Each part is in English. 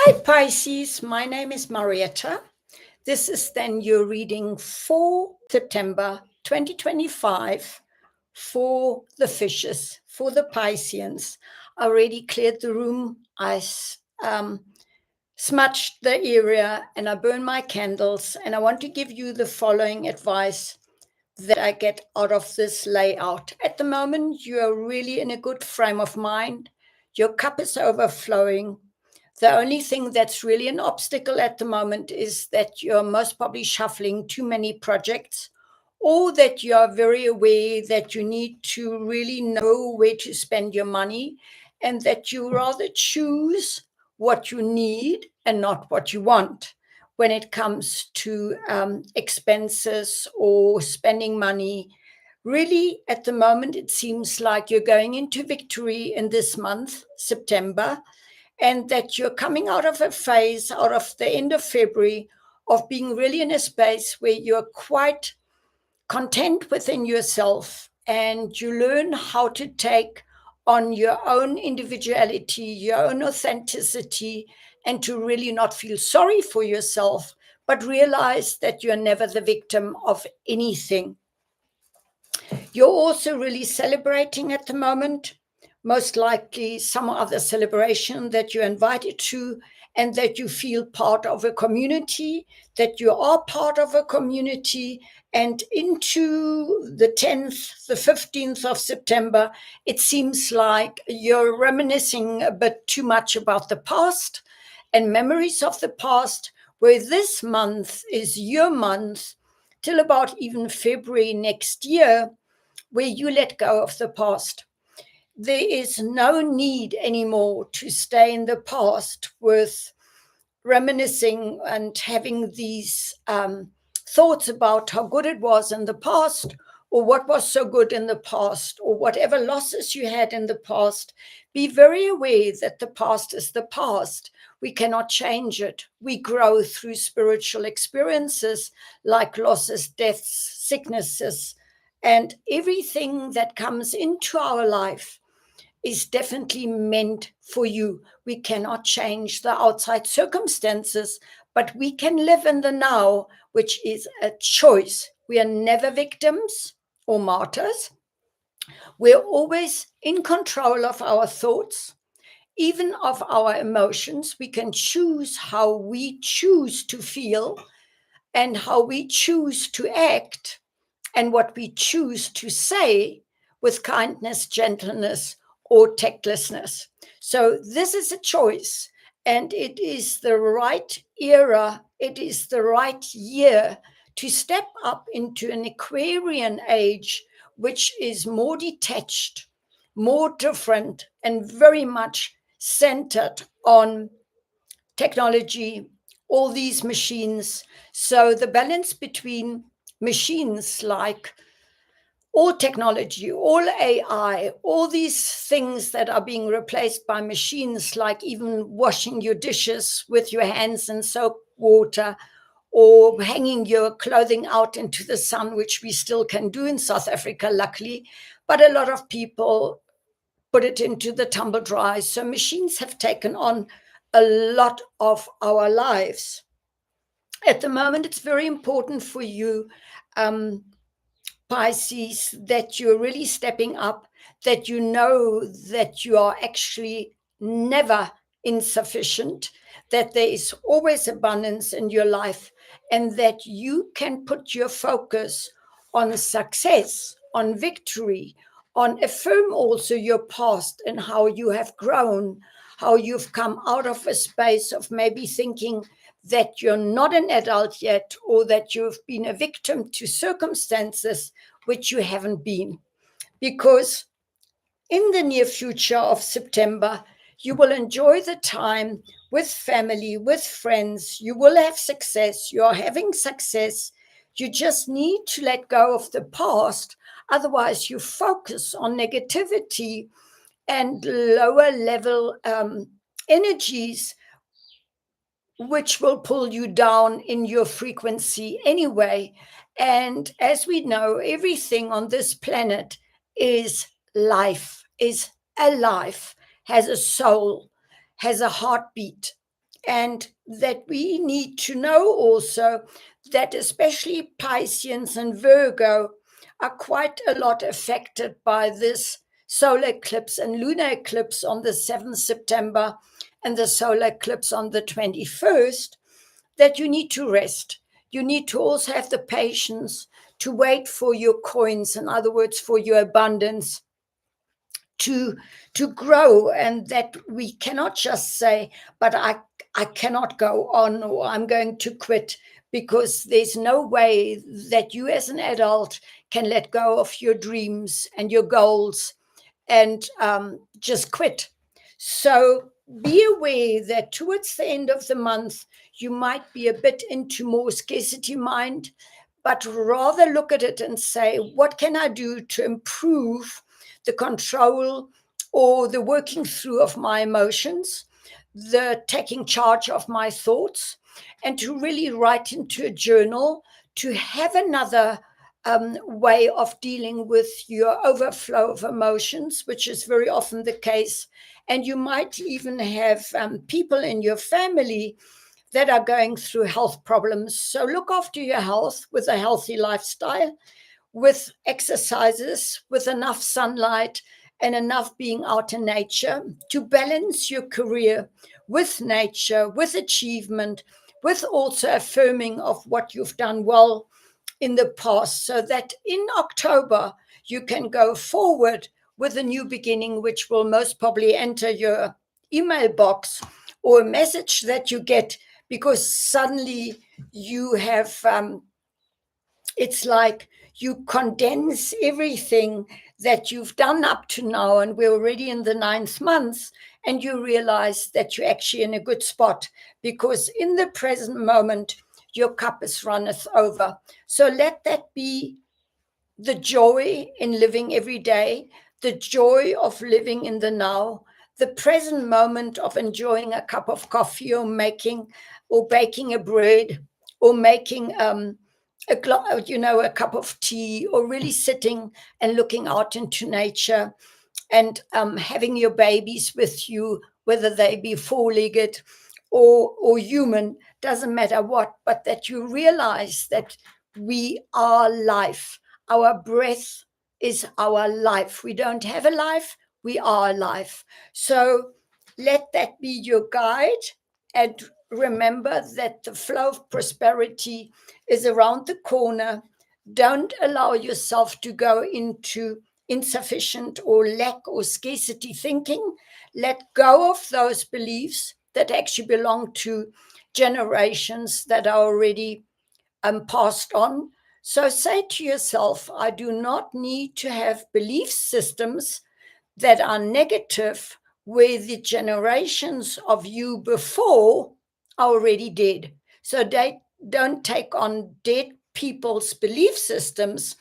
Hi Pisces, my name is Marietta. This is then your reading for September 2025 for the fishes, for the Pisceans. I already cleared the room. I smudged the area and I burned my candles. And I want to give you the following advice that I get out of this layout. At the moment, you are really in a good frame of mind. Your cup is overflowing. The only thing that's really an obstacle at the moment is that you're most probably shuffling too many projects, or that you are very aware that you need to really know where to spend your money, and that you rather choose what you need and not what you want when it comes to expenses or spending money. Really, at the moment, it seems like you're going into victory in this month, September, and that you're coming out of a phase, out of the end of February, of being really in a space where you're quite content within yourself and you learn how to take on your own individuality, your own authenticity, and to really not feel sorry for yourself, but realize that you're never the victim of anything. You're also really celebrating at the moment, most likely some other celebration that you're invited to, and that you feel part of a community, that you are part of a community. And into the 10th, the 15th of September, it seems like you're reminiscing a bit too much about the past and memories of the past, where this month is your month till about even February next year, where you let go of the past. There is no need anymore to stay in the past with reminiscing and having these thoughts about how good it was in the past, or what was so good in the past, or whatever losses you had in the past. Be very aware that the past is the past. We cannot change it. We grow through spiritual experiences like losses, deaths, sicknesses, and everything that comes into our life is definitely meant for you. We cannot change the outside circumstances, but we can live in the now, which is a choice. We are never victims or martyrs. We're always in control of our thoughts, even of our emotions. We can choose how we choose to feel and how we choose to act and what we choose to say with kindness, gentleness, or tactlessness. So this is a choice, and it is the right era, it is the right year to step up into an Aquarian age, which is more detached, more different, and very much centered on technology, all these machines. So the balance between machines like all technology, all AI, all these things that are being replaced by machines, like even washing your dishes with your hands in soap water, or hanging your clothing out into the sun, which we still can do in South Africa, luckily. But a lot of people put it into the tumble dry. So machines have taken on a lot of our lives. At the moment, it's very important for you, Pisces, that you're really stepping up, that you know that you are actually never insufficient, that there is always abundance in your life, and that you can put your focus on success, on victory, on affirm also your past and how you have grown, how you've come out of a space of maybe thinking that you're not an adult yet, or that you've been a victim to circumstances which you haven't been. Because in the near future of September, you will enjoy the time with family, with friends. You will have success. You're having success. You just need to let go of the past. Otherwise, you focus on negativity and lower level energies, which will pull you down in your frequency anyway. And as we know, everything on this planet is life, is alive, has a soul, has a heartbeat. and that we need to know also that especially Pisces and Virgo are quite a lot affected by this solar eclipse and lunar eclipse on the 7th September and the solar eclipse on the 21st, that you need to rest. You need to also have the patience to wait for your coins, in other words, for your abundance to grow, and that we cannot just say, but I cannot go on, or I'm going to quit, because there's no way that you as an adult can let go of your dreams and your goals and just quit. So be aware that towards the end of the month, you might be a bit into more scarcity mind, but rather look at it and say, what can I do to improve the control or the working through of my emotions, the taking charge of my thoughts, and to really write into a journal to have another way of dealing with your overflow of emotions, which is very often the case. And you might even have people in your family that are going through health problems. So look after your health with a healthy lifestyle, with exercises, with enough sunlight and enough being out in nature to balance your career with nature, with achievement, with also affirming of what you've done well in the past, so that in October you can go forward with a new beginning, which will most probably enter your email box or a message that you get, because suddenly you have it's like you condense everything that you've done up to now, and we're already in the 9th month, and you realize that you're actually in a good spot, because in the present moment your cup is runneth over. So let that be the joy in living every day, the joy of living in the now, the present moment of enjoying a cup of coffee, or making or baking a bread, or making a cup of tea, or really sitting and looking out into nature, and having your babies with you, whether they be four-legged or human, doesn't matter what, but that you realize that we are life. Our breath is our life. We don't have a life, we are life. So let that be your guide, and remember that the flow of prosperity is around the corner. Don't allow yourself to go into insufficient or lack or scarcity thinking. Let go of those beliefs that actually belong to generations that are already passed on. So say to yourself, I do not need to have belief systems that are negative, where the generations of you before are already dead. So they don't take on dead people's belief systems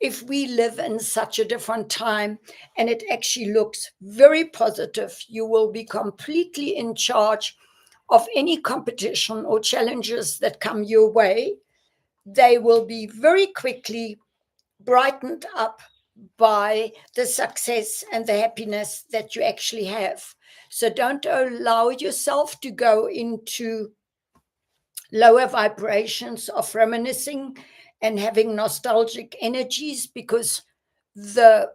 if we live in such a different time, and it actually looks very positive. You will be completely in charge of any competition or challenges that come your way. They will be very quickly brightened up by the success and the happiness that you actually have. So don't allow yourself to go into lower vibrations of reminiscing and having nostalgic energies, because the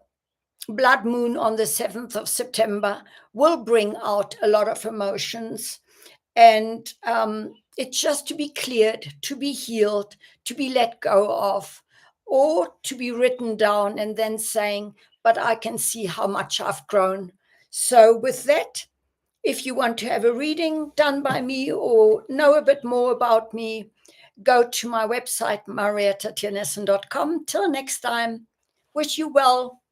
blood moon on the 7th of September will bring out a lot of emotions. And it's just to be cleared, to be healed, to be let go of, or to be written down and then saying, but I can see how much I've grown. So with that, if you want to have a reading done by me or know a bit more about me, go to my website, mariattatianessen.com. Till next time, wish you well.